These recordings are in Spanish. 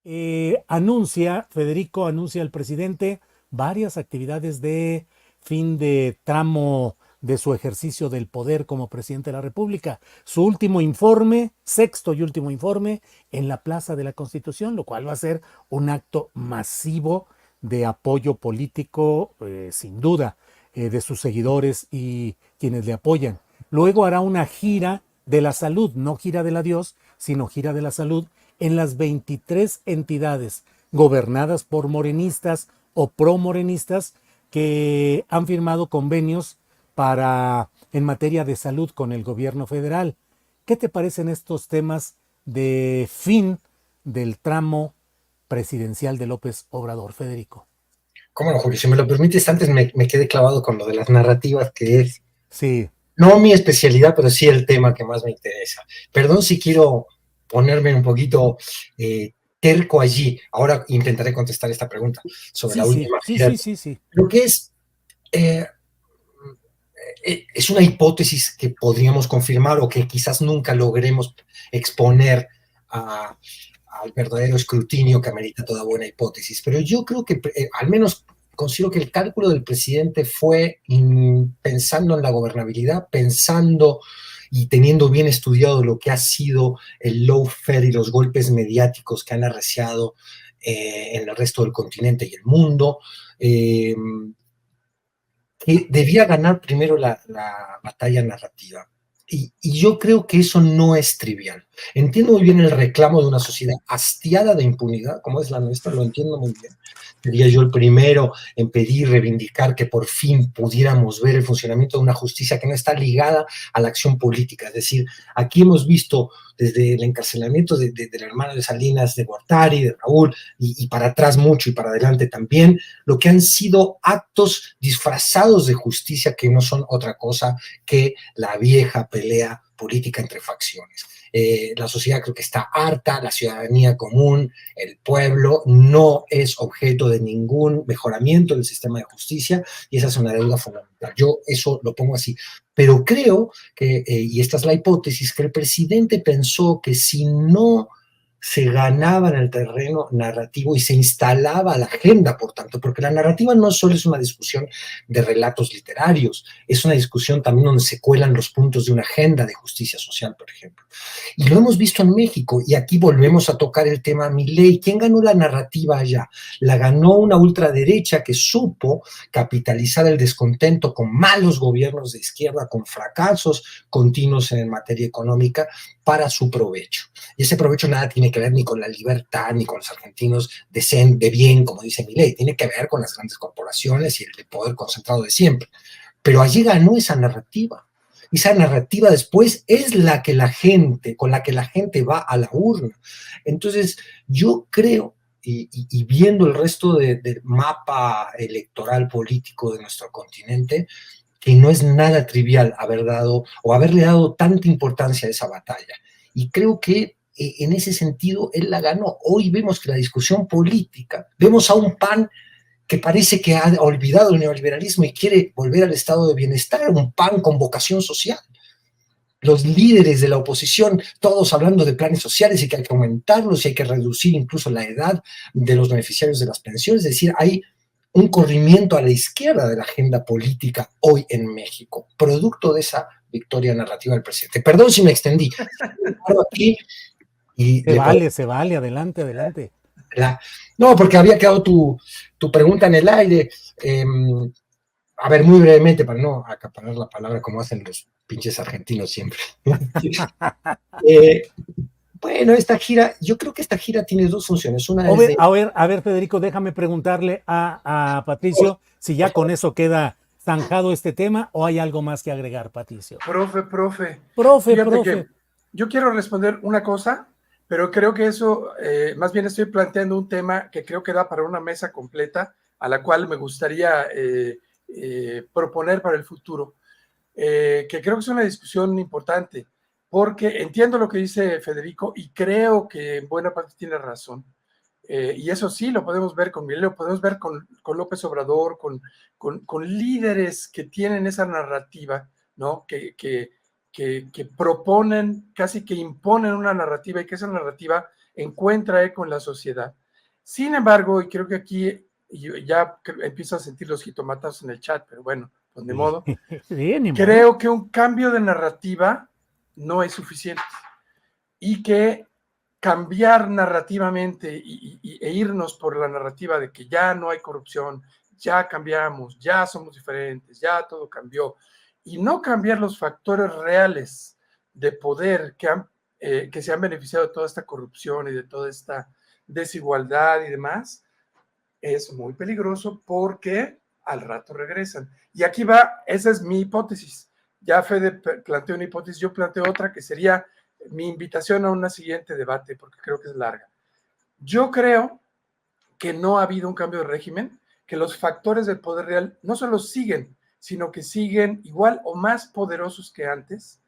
Federico anuncia al presidente varias actividades de fin de tramo de su ejercicio del poder como presidente de la República. Su último informe, sexto y último informe, en la Plaza de la Constitución, lo cual va a ser un acto masivo de apoyo político, sin duda, de sus seguidores y quienes le apoyan. Luego hará una gira de la salud, no gira del adiós, sino gira de la salud en las 23 entidades gobernadas por morenistas o pro-morenistas que han firmado convenios en materia de salud con el gobierno federal. ¿Qué te parecen estos temas de fin del tramo presidencial de López Obrador, Federico? ¿Cómo no, Julio? Si me lo permites, antes me quedé clavado con lo de las narrativas, que es Sí, no mi especialidad, pero sí el tema que más me interesa. Perdón si quiero ponerme un poquito terco allí. Ahora intentaré contestar esta pregunta sobre sí, la sí, última sí, gira. sí, sí, sí. Lo que eh, es una hipótesis que podríamos confirmar o que quizás nunca logremos exponer a, al verdadero escrutinio que amerita toda buena hipótesis. Pero yo creo que al menos considero que el cálculo del presidente fue pensando en la gobernabilidad, pensando y teniendo bien estudiado lo que ha sido el lawfare y los golpes mediáticos que han arreciado en el resto del continente y el mundo. Que debía ganar primero la batalla narrativa. Y yo creo que eso no es trivial. Entiendo muy bien el reclamo de una sociedad hastiada de impunidad, como es la nuestra, lo entiendo muy bien. Sería yo el primero en pedir, reivindicar que por fin pudiéramos ver el funcionamiento de una justicia que no está ligada a la acción política. Es decir, aquí hemos visto desde el encarcelamiento del hermano de Salinas, de Gortari, de Raúl, y para atrás mucho y para adelante también, lo que han sido actos disfrazados de justicia que no son otra cosa que la vieja pelea política entre facciones. La sociedad creo que está harta, la ciudadanía común, el pueblo, no es objeto de ningún mejoramiento del sistema de justicia y esa es una deuda fundamental. Yo eso lo pongo así. Pero creo que, y esta es la hipótesis, que el presidente pensó que si no se ganaba en el terreno narrativo y se instalaba la agenda, por tanto, porque la narrativa no solo es una discusión de relatos literarios, es una discusión también donde se cuelan los puntos de una agenda de justicia social, por ejemplo. Y lo hemos visto en México, y aquí volvemos a tocar el tema Milei. ¿Quién ganó la narrativa allá? La ganó una ultraderecha que supo capitalizar el descontento con malos gobiernos de izquierda, con fracasos continuos en materia económica, para su provecho. Y ese provecho nada tiene que ver ni con la libertad, ni con los argentinos de bien, como dice Milei, tiene que ver con las grandes corporaciones y el poder concentrado de siempre. Pero allí ganó esa narrativa. Esa narrativa después es la que la gente, con la que la gente va a la urna. Entonces, yo creo, y viendo el resto del mapa electoral político de nuestro continente, que no es nada trivial haber dado o haberle dado tanta importancia a esa batalla. Y creo que en ese sentido él la ganó. Hoy vemos que la discusión política, vemos a un PAN que parece que ha olvidado el neoliberalismo y quiere volver al estado de bienestar, un PAN con vocación social. Los líderes de la oposición, todos hablando de planes sociales y que hay que aumentarlos y hay que reducir incluso la edad de los beneficiarios de las pensiones. Es decir, hay un corrimiento a la izquierda de la agenda política hoy en México, producto de esa victoria narrativa del presidente. Perdón si me extendí. Aquí y le puedo, Se vale, adelante, adelante. la, no, porque había quedado tu pregunta en el aire. A ver, muy brevemente, para no acaparar la palabra como hacen los pinches argentinos siempre. eh, bueno, esta gira, yo creo que esta gira tiene dos funciones. Una es de... A ver, Federico, déjame preguntarle a Patricio si ya con eso queda zanjado este tema o hay algo más que agregar, Patricio. Profe, Profe, fíjate profe. que yo quiero responder una cosa, pero creo que eso, más bien estoy planteando un tema que creo que da para una mesa completa, a la cual me gustaría proponer para el futuro, que creo que es una discusión importante, porque entiendo lo que dice Federico y creo que en buena parte tiene razón. Y eso sí, lo podemos ver con Milei, lo podemos ver con López Obrador, con líderes que tienen esa narrativa, ¿no? Que proponen, casi que imponen una narrativa y que esa narrativa encuentra eco en la sociedad. Sin embargo, y creo que aquí ya empiezo a sentir los jitomatazos en el chat, pero bueno, pues ni modo. Sí, ni modo. Creo que un cambio de narrativa no es suficiente y que cambiar narrativamente e irnos por la narrativa de que ya no hay corrupción, ya cambiamos, ya somos diferentes, ya todo cambió, y no cambiar los factores reales de poder que se han beneficiado de toda esta corrupción y de toda esta desigualdad y demás, es muy peligroso porque al rato regresan. Y aquí va, esa es mi hipótesis. Ya Fede planteó una hipótesis, yo planteo otra que sería mi invitación a un siguiente debate, porque creo que es larga. Yo creo que no ha habido un cambio de régimen, que los factores del poder real no solo siguen, sino que siguen igual o más poderosos que antes,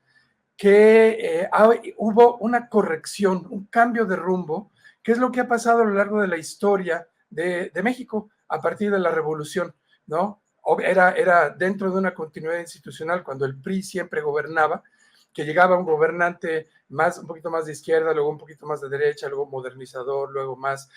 que hubo una corrección, un cambio de rumbo, que es lo que ha pasado a lo largo de la historia de México a partir de la revolución, ¿no? Era dentro de una continuidad institucional cuando el PRI siempre gobernaba, que llegaba un gobernante un poquito más de izquierda, luego un poquito más de derecha, luego modernizador, luego más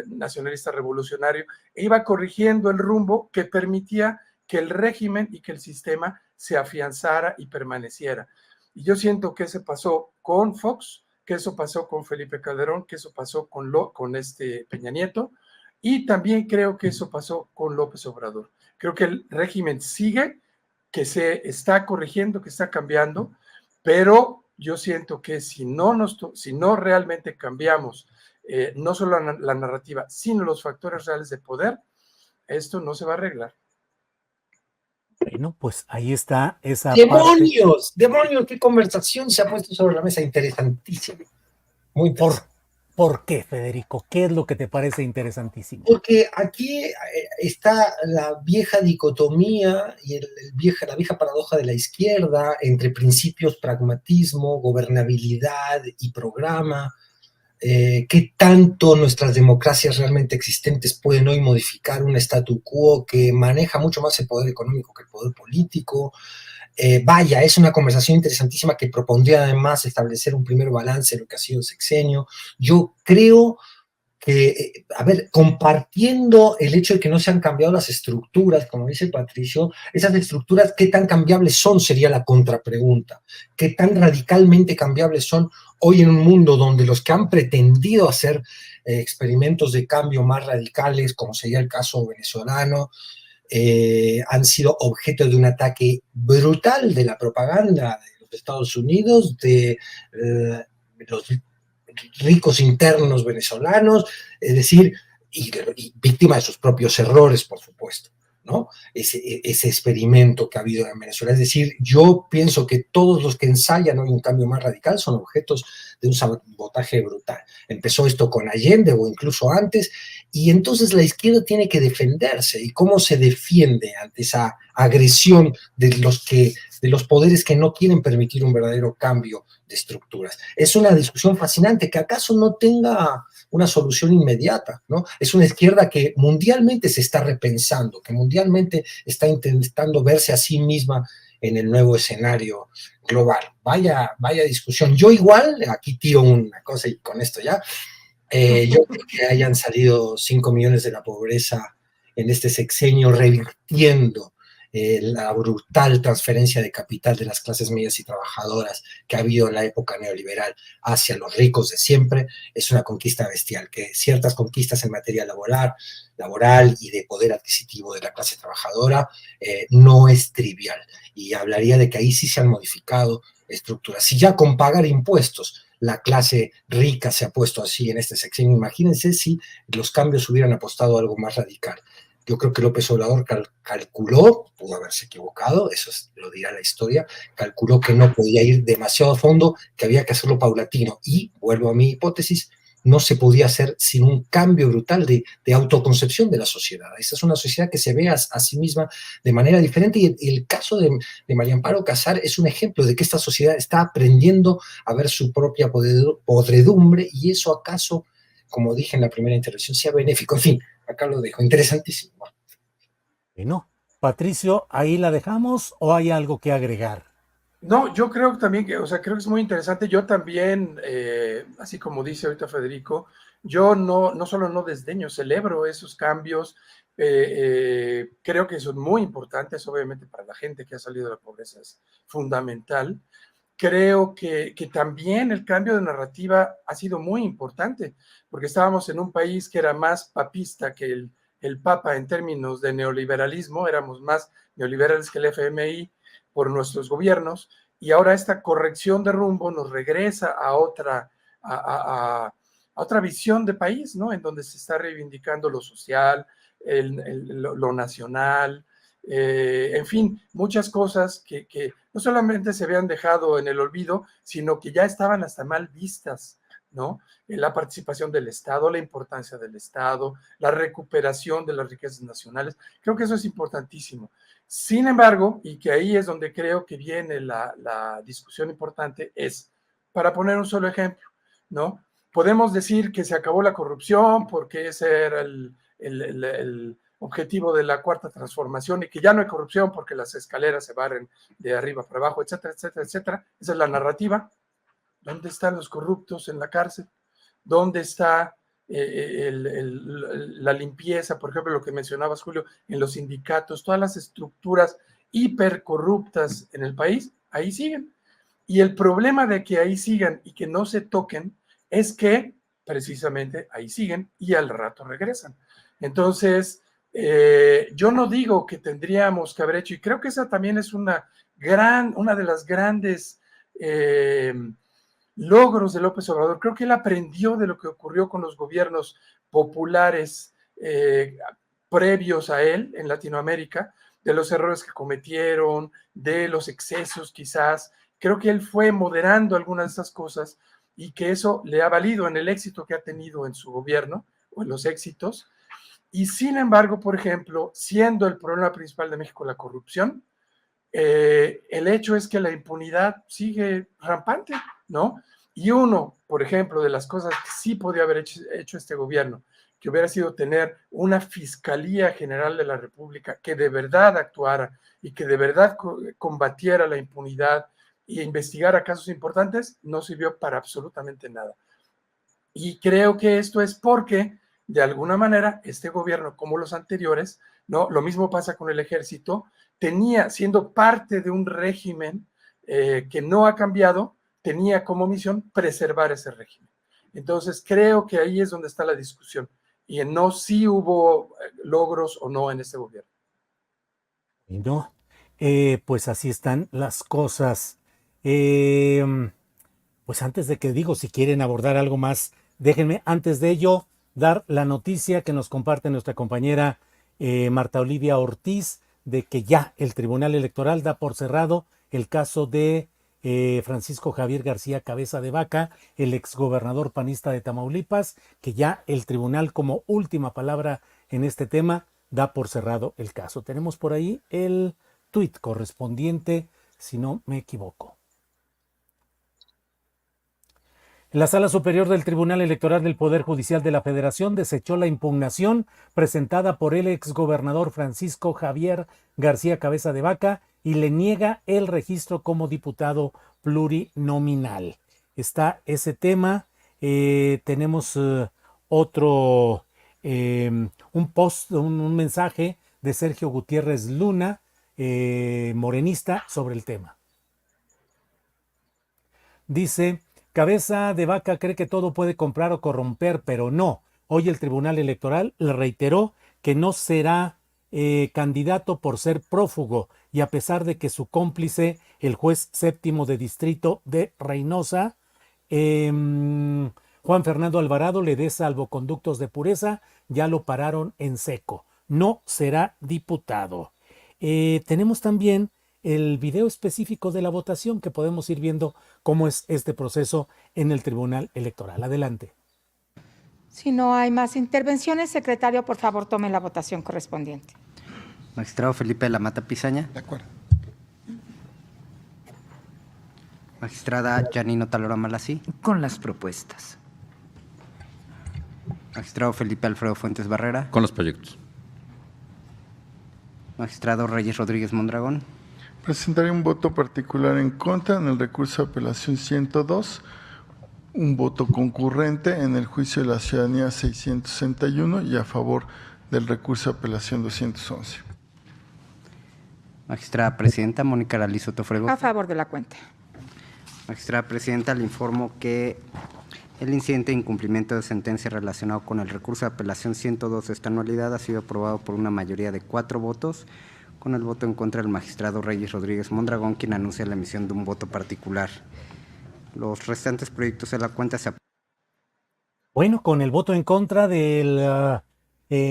nacionalista revolucionario, e iba corrigiendo el rumbo que permitía que el régimen y que el sistema se afianzara y permaneciera. Y yo siento que eso pasó con Fox, que eso pasó con Felipe Calderón, que eso pasó con Peña Nieto, y también creo que eso pasó con López Obrador. Creo que el régimen sigue, que se está corrigiendo, que está cambiando, pero yo siento que si no realmente cambiamos no solo la narrativa, sino los factores reales de poder, esto no se va a arreglar. Bueno, pues ahí está esa ¡Demonios! Parte. ¡Demonios! ¡Qué conversación se ha puesto sobre la mesa! Interesantísima. Muy interesante. ¿Por qué, Federico? ¿Qué es lo que te parece interesantísimo? Porque aquí está la vieja dicotomía y la vieja paradoja de la izquierda entre principios, pragmatismo, gobernabilidad y programa. ¿Qué tanto nuestras democracias realmente existentes pueden hoy modificar un statu quo que maneja mucho más el poder económico que el poder político? Vaya, es una conversación interesantísima que propondría además establecer un primer balance de lo que ha sido el sexenio. Yo creo que, compartiendo el hecho de que no se han cambiado las estructuras, como dice Patricio, esas estructuras, ¿qué tan cambiables son? Sería la contrapregunta. ¿Qué tan radicalmente cambiables son hoy en un mundo donde los que han pretendido hacer experimentos de cambio más radicales, como sería el caso venezolano, han sido objeto de un ataque brutal de la propaganda de los Estados Unidos, de los ricos internos venezolanos, es decir, y víctima de sus propios errores, por supuesto, ¿no? Ese experimento que ha habido en Venezuela. Es decir, yo pienso que todos los que ensayan hoy un cambio más radical son objetos de un sabotaje brutal. Empezó esto con Allende o incluso antes, y entonces la izquierda tiene que defenderse. ¿Y cómo se defiende ante esa agresión de los poderes que no quieren permitir un verdadero cambio de estructuras? Es una discusión fascinante que acaso no tenga una solución inmediata, ¿no? Es una izquierda que mundialmente se está repensando, que mundialmente está intentando verse a sí misma en el nuevo escenario global. Vaya discusión. Yo igual, aquí tiro una cosa y con esto ya, yo creo que hayan salido 5 millones de la pobreza en este sexenio, revirtiendo la brutal transferencia de capital de las clases medias y trabajadoras que ha habido en la época neoliberal hacia los ricos de siempre, es una conquista bestial. Que ciertas conquistas en materia laboral y de poder adquisitivo de la clase trabajadora no es trivial, y hablaría de que ahí sí se han modificado estructuras. Si ya con pagar impuestos la clase rica se ha puesto así en este sexenio, imagínense si los cambios hubieran apostado a algo más radical. Yo creo que López Obrador calculó, pudo haberse equivocado, eso lo dirá la historia, calculó que no podía ir demasiado a fondo, que había que hacerlo paulatino. Y, vuelvo a mi hipótesis, no se podía hacer sin un cambio brutal de autoconcepción de la sociedad. Esta es una sociedad que se ve a sí misma de manera diferente, y el caso de María Amparo Casar es un ejemplo de que esta sociedad está aprendiendo a ver su propia podredumbre, y eso acaso, como dije en la primera intervención, sea benéfico. En fin, acá lo dejo. Interesantísimo. Bueno, Patricio, ¿ahí la dejamos o hay algo que agregar? No, yo creo también que, o sea, creo que es muy interesante. Yo también, así como dice ahorita Federico, yo no solo no desdeño, celebro esos cambios. Creo que son muy importantes, obviamente, para la gente que ha salido de la pobreza es fundamental. Creo que también el cambio de narrativa ha sido muy importante, porque estábamos en un país que era más papista que el Papa en términos de neoliberalismo, éramos más neoliberales que el FMI por nuestros gobiernos, y ahora esta corrección de rumbo nos regresa a a otra visión de país, ¿no? En donde se está reivindicando lo social, lo nacional, en fin, muchas cosas que no solamente se habían dejado en el olvido, sino que ya estaban hasta mal vistas, ¿no? La participación del Estado, la importancia del Estado, la recuperación de las riquezas nacionales. Creo que eso es importantísimo. Sin embargo, y que ahí es donde creo que viene la discusión importante, es, para poner un solo ejemplo, ¿no? Podemos decir que se acabó la corrupción porque ese era el objetivo de la cuarta transformación y que ya no hay corrupción porque las escaleras se barren de arriba para abajo, etcétera, etcétera, etcétera. Esa es la narrativa. ¿Dónde están los corruptos en la cárcel? ¿Dónde está la limpieza? Por ejemplo, lo que mencionabas, Julio, en los sindicatos, todas las estructuras hipercorruptas en el país, ahí siguen. Y el problema de que ahí sigan y que no se toquen es que precisamente ahí siguen y al rato regresan. Entonces, yo no digo que tendríamos que haber hecho, y creo que esa también es una de las grandes logros de López Obrador. Creo que él aprendió de lo que ocurrió con los gobiernos populares previos a él en Latinoamérica, de los errores que cometieron, de los excesos quizás. Creo que él fue moderando algunas de esas cosas y que eso le ha valido en el éxito que ha tenido en su gobierno o en los éxitos. Y sin embargo, por ejemplo, siendo el problema principal de México la corrupción, el hecho es que la impunidad sigue rampante, ¿no? Y uno, por ejemplo, de las cosas que sí podía haber hecho este gobierno, que hubiera sido tener una Fiscalía General de la República que de verdad actuara y que de verdad combatiera la impunidad e investigara casos importantes, no sirvió para absolutamente nada. Y creo que esto es porque, de alguna manera, este gobierno, como los anteriores, ¿no? Lo mismo pasa con el ejército, tenía, siendo parte de un régimen que no ha cambiado, tenía como misión preservar ese régimen. Entonces, creo que ahí es donde está la discusión y en no si hubo logros o no en este gobierno. Y no, pues así están las cosas. Eh, pues antes de que digo, si quieren abordar algo más, déjenme antes de ello dar la noticia que nos comparte nuestra compañera Marta Olivia Ortiz de que ya el Tribunal Electoral da por cerrado el caso de Francisco Javier García Cabeza de Vaca, el exgobernador panista de Tamaulipas, que ya el tribunal como última palabra en este tema da por cerrado el caso. Tenemos por ahí el tuit correspondiente, si no me equivoco. La Sala Superior del Tribunal Electoral del Poder Judicial de la Federación desechó la impugnación presentada por el exgobernador Francisco Javier García Cabeza de Vaca y le niega el registro como diputado plurinominal. Está ese tema. Tenemos otro, un post, un mensaje de Sergio Gutiérrez Luna, morenista, sobre el tema. Dice: Cabeza de Vaca cree que todo puede comprar o corromper, pero no. Hoy el Tribunal Electoral le reiteró que no será candidato por ser prófugo y a pesar de que su cómplice, el juez séptimo de distrito de Reynosa, Juan Fernando Alvarado, le dé salvoconductos de pureza, ya lo pararon en seco. No será diputado. Tenemos también el video específico de la votación que podemos ir viendo cómo es este proceso en el Tribunal Electoral. Adelante. Si no hay más intervenciones, secretario, por favor, tome la votación correspondiente. Magistrado Felipe de la Mata Pizaña. De acuerdo. Magistrada Janino Talora Malasí. Con las propuestas. Magistrado Felipe Alfredo Fuentes Barrera. Con los proyectos. Magistrado Reyes Rodríguez Mondragón. Presentaré un voto particular en contra en el recurso de apelación 102, un voto concurrente en el juicio de la ciudadanía 661 y a favor del recurso de apelación 211. Magistrada Presidenta Mónica Aralí Soto Fregoso. A favor de la cuenta. Magistrada Presidenta, le informo que el incidente de incumplimiento de sentencia relacionado con el recurso de apelación 102 de esta anualidad ha sido aprobado por una mayoría de 4 votos, con el voto en contra del magistrado Reyes Rodríguez Mondragón, quien anuncia la emisión de un voto particular. Los restantes proyectos de la cuenta se aprueban. Bueno, con el voto en contra del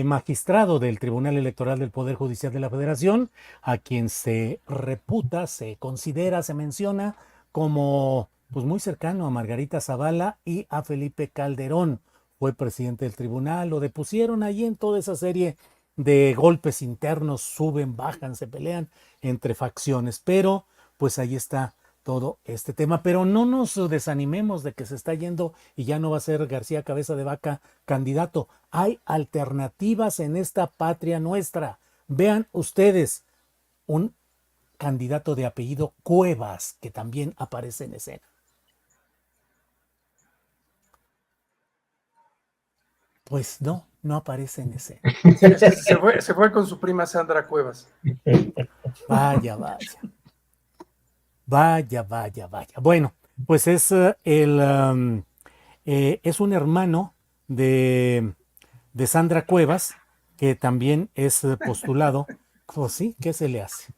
magistrado del Tribunal Electoral del Poder Judicial de la Federación, a quien se reputa, se considera, se menciona como pues muy cercano a Margarita Zavala y a Felipe Calderón. Fue presidente del tribunal, lo depusieron ahí en toda esa serie de golpes internos, suben, bajan, se pelean entre facciones, pero pues ahí está todo este tema. Pero no nos desanimemos de que se está yendo y ya no va a ser García Cabeza de Vaca candidato. Hay alternativas en esta patria nuestra. Vean ustedes, un candidato de apellido Cuevas, que también aparece en escena. Pues no aparece en escena. Se fue con su prima Sandra Cuevas. Vaya. Bueno, pues es es un hermano de Sandra Cuevas, que también es postulado. Pues sí, ¿qué se le hace?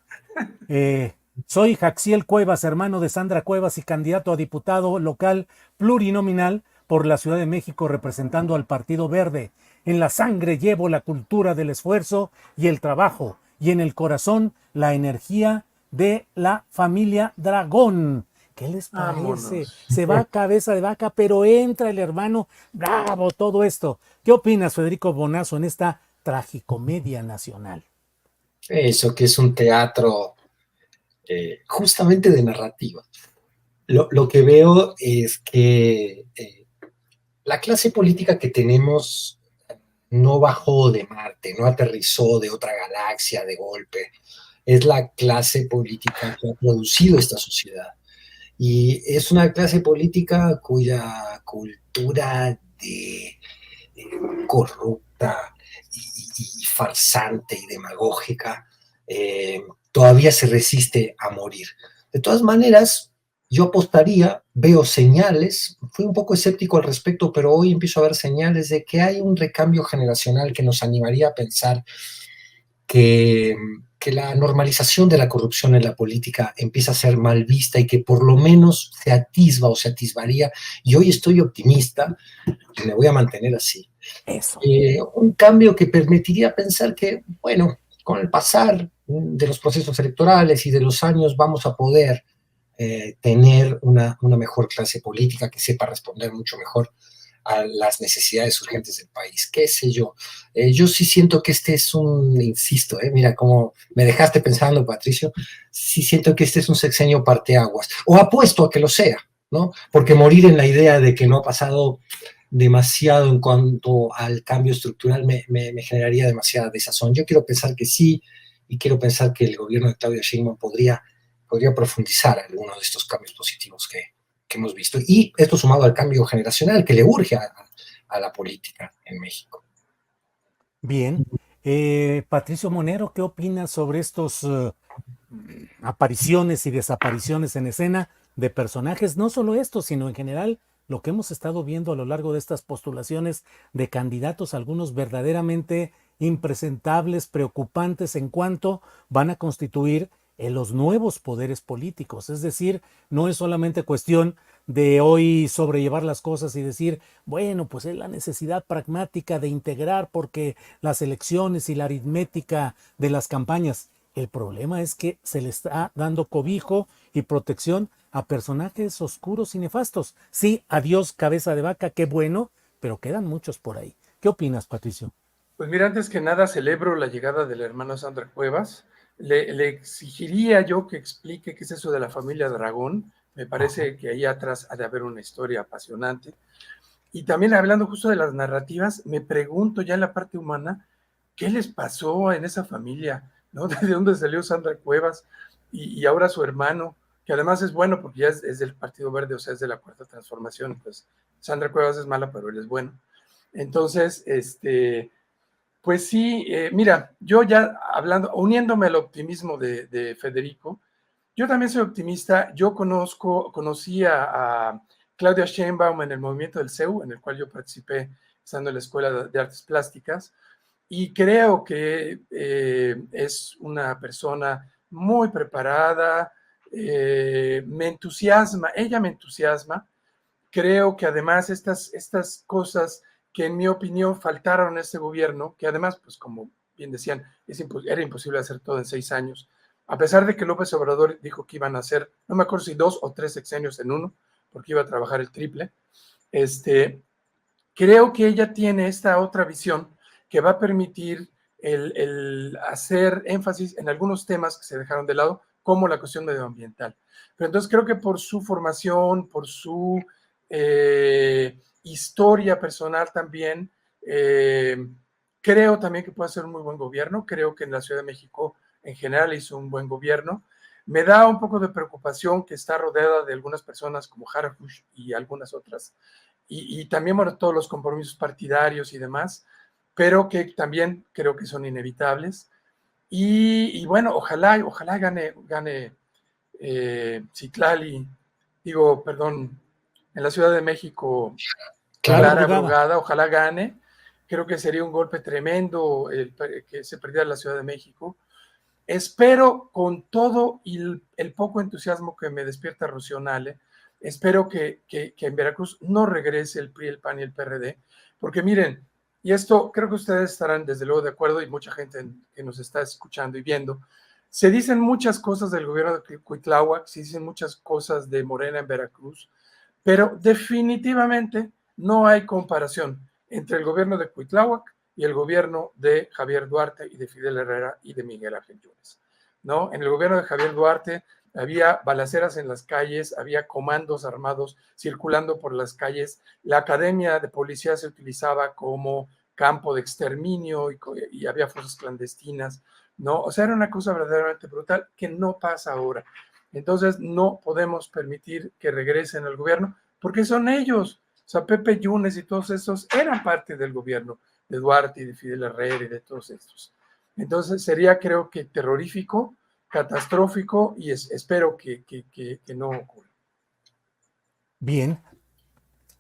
Soy Jaxiel Cuevas, hermano de Sandra Cuevas y candidato a diputado local plurinominal por la Ciudad de México, representando al Partido Verde. En la sangre llevo la cultura del esfuerzo y el trabajo, y en el corazón la energía de la familia Dragón. ¿Qué les parece? Vámonos. Se va Cabeza de Vaca, pero entra el hermano. ¡Bravo! Todo esto. ¿Qué opinas, Federico Bonazo, en esta tragicomedia nacional? Eso que es un teatro justamente de narrativa. Lo que veo es que la clase política que tenemos no bajó de Marte, no aterrizó de otra galaxia de golpe. Es la clase política que ha producido esta sociedad. Y es una clase política cuya cultura corrupta y farsante y demagógica todavía se resiste a morir. De todas maneras, yo apostaría, veo señales, fui un poco escéptico al respecto, pero hoy empiezo a ver señales de que hay un recambio generacional que nos animaría a pensar que la normalización de la corrupción en la política empieza a ser mal vista y que por lo menos se atisba o se atisbaría, y hoy estoy optimista y me voy a mantener así. Eso. Un cambio que permitiría pensar que, bueno, con el pasar de los procesos electorales y de los años vamos a poder tener una mejor clase política que sepa responder mucho mejor a las necesidades urgentes del país, qué sé yo. Yo sí siento que este es insisto, mira cómo me dejaste pensando, Patricio, sí siento que este es un sexenio parteaguas, o apuesto a que lo sea, ¿no? Porque morir en la idea de que no ha pasado demasiado en cuanto al cambio estructural me generaría demasiada desazón. Yo quiero pensar que sí, y quiero pensar que el gobierno de Claudia Sheinbaum podría profundizar algunos de estos cambios positivos que hemos visto, y esto sumado al cambio generacional que le urge a la política en México. Bien. Patricio Monero, ¿qué opinas sobre estos apariciones y desapariciones en escena de personajes? No solo estos, sino en general lo que hemos estado viendo a lo largo de estas postulaciones de candidatos, algunos verdaderamente impresentables, preocupantes en cuanto van a constituir en los nuevos poderes políticos. Es decir, no es solamente cuestión de hoy sobrellevar las cosas y decir, bueno, pues es la necesidad pragmática de integrar porque las elecciones y la aritmética de las campañas. El problema es que se le está dando cobijo y protección a personajes oscuros y nefastos. Sí, adiós Cabeza de Vaca, qué bueno, pero quedan muchos por ahí. ¿Qué opinas, Patricio? Pues mira, antes que nada celebro la llegada del hermano Sandra Cuevas. Le exigiría yo que explique qué es eso de la familia Dragón. Me parece que ahí atrás ha de haber una historia apasionante. Y también hablando justo de las narrativas, me pregunto ya en la parte humana, ¿qué les pasó en esa familia? ¿No? ¿De dónde salió Sandra Cuevas? y ahora su hermano, que además es bueno porque ya es del Partido Verde, o sea, es de la Cuarta Transformación. Pues Sandra Cuevas es mala, pero él es bueno. Entonces, pues sí, mira, yo ya hablando, uniéndome al optimismo de Federico, yo también soy optimista. Yo conocí a Claudia Sheinbaum en el movimiento del CEU, en el cual yo participé estando en la Escuela de Artes Plásticas, y creo que es una persona muy preparada, me entusiasma, ella me entusiasma. Creo que además estas cosas que en mi opinión faltaron en este gobierno, que además, pues como bien decían, era imposible hacer todo en 6 años, a pesar de que López Obrador dijo que iban a hacer, no me acuerdo si 2 o 3 sexenios en uno, porque iba a trabajar el triple. Creo que ella tiene esta otra visión que va a permitir el hacer énfasis en algunos temas que se dejaron de lado, como la cuestión medioambiental. Pero entonces creo que por su formación, por su historia personal también, creo también que puede ser un muy buen gobierno. Creo que en la Ciudad de México en general hizo un buen gobierno. Me da un poco de preocupación que está rodeada de algunas personas como Harfush y algunas otras, y también, bueno, todos los compromisos partidarios y demás, pero que también creo que son inevitables. Y bueno, ojalá gane Citlali, digo, perdón, en la Ciudad de México, Clara Brugada, ojalá gane. Creo que sería un golpe tremendo que se perdiera la Ciudad de México. Espero, con todo y el poco entusiasmo que me despierta Rocío Nale, espero que en Veracruz no regrese el PRI, el PAN y el PRD, porque miren, y esto creo que ustedes estarán desde luego de acuerdo, y mucha gente que nos está escuchando y viendo, se dicen muchas cosas del gobierno de Cuitláhuac, se dicen muchas cosas de Morena en Veracruz, pero definitivamente no hay comparación entre el gobierno de Cuitláhuac y el gobierno de Javier Duarte y de Fidel Herrera y de Miguel Ángel Yunes, ¿no? En el gobierno de Javier Duarte había balaceras en las calles, había comandos armados circulando por las calles, la academia de policía se utilizaba como campo de exterminio y había fosas clandestinas, ¿no? O sea, era una cosa verdaderamente brutal que no pasa ahora. Entonces, no podemos permitir que regresen al gobierno porque son ellos. O sea, Pepe Yunes y todos esos eran parte del gobierno de Duarte y de Fidel Herrera y de todos estos. Entonces, sería, creo que, terrorífico, catastrófico, y espero que no ocurra. Bien,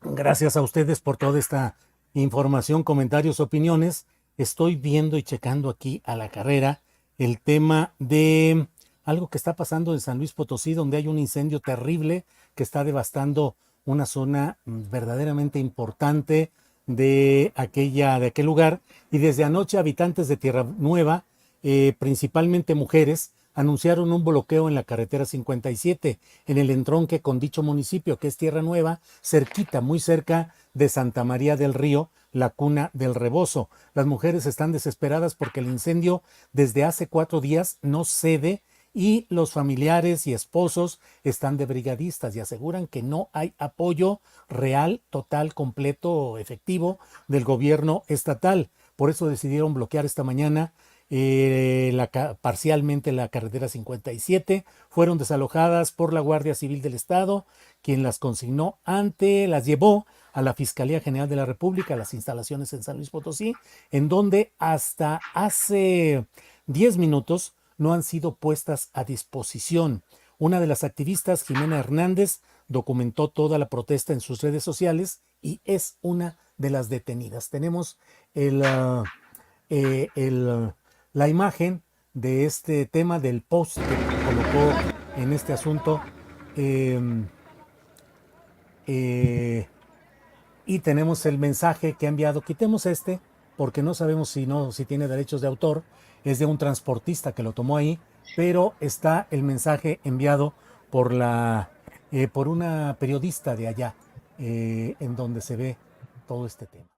gracias a ustedes por toda esta información, comentarios, opiniones. Estoy viendo y checando aquí a la carrera el tema de algo que está pasando en San Luis Potosí, donde hay un incendio terrible que está devastando una zona verdaderamente importante de aquel lugar. Y desde anoche habitantes de Tierra Nueva, principalmente mujeres, anunciaron un bloqueo en la carretera 57, en el entronque con dicho municipio, que es Tierra Nueva, cerquita, muy cerca de Santa María del Río, la cuna del Rebozo. Las mujeres están desesperadas porque el incendio desde hace 4 días no cede y los familiares y esposos están de brigadistas y aseguran que no hay apoyo real, total, completo, efectivo del gobierno estatal. Por eso decidieron bloquear esta mañana parcialmente la carretera 57. Fueron desalojadas por la Guardia Civil del Estado, quien las las llevó a la Fiscalía General de la República, a las instalaciones en San Luis Potosí, en donde hasta hace 10 minutos no han sido puestas a disposición. Una de las activistas, Jimena Hernández, documentó toda la protesta en sus redes sociales y es una de las detenidas. Tenemos la imagen de este tema, del post que colocó en este asunto, y tenemos el mensaje que ha enviado. Quitemos porque no sabemos si tiene derechos de autor. Es de un transportista que lo tomó ahí, pero está el mensaje enviado por una periodista de allá, en donde se ve todo este tema.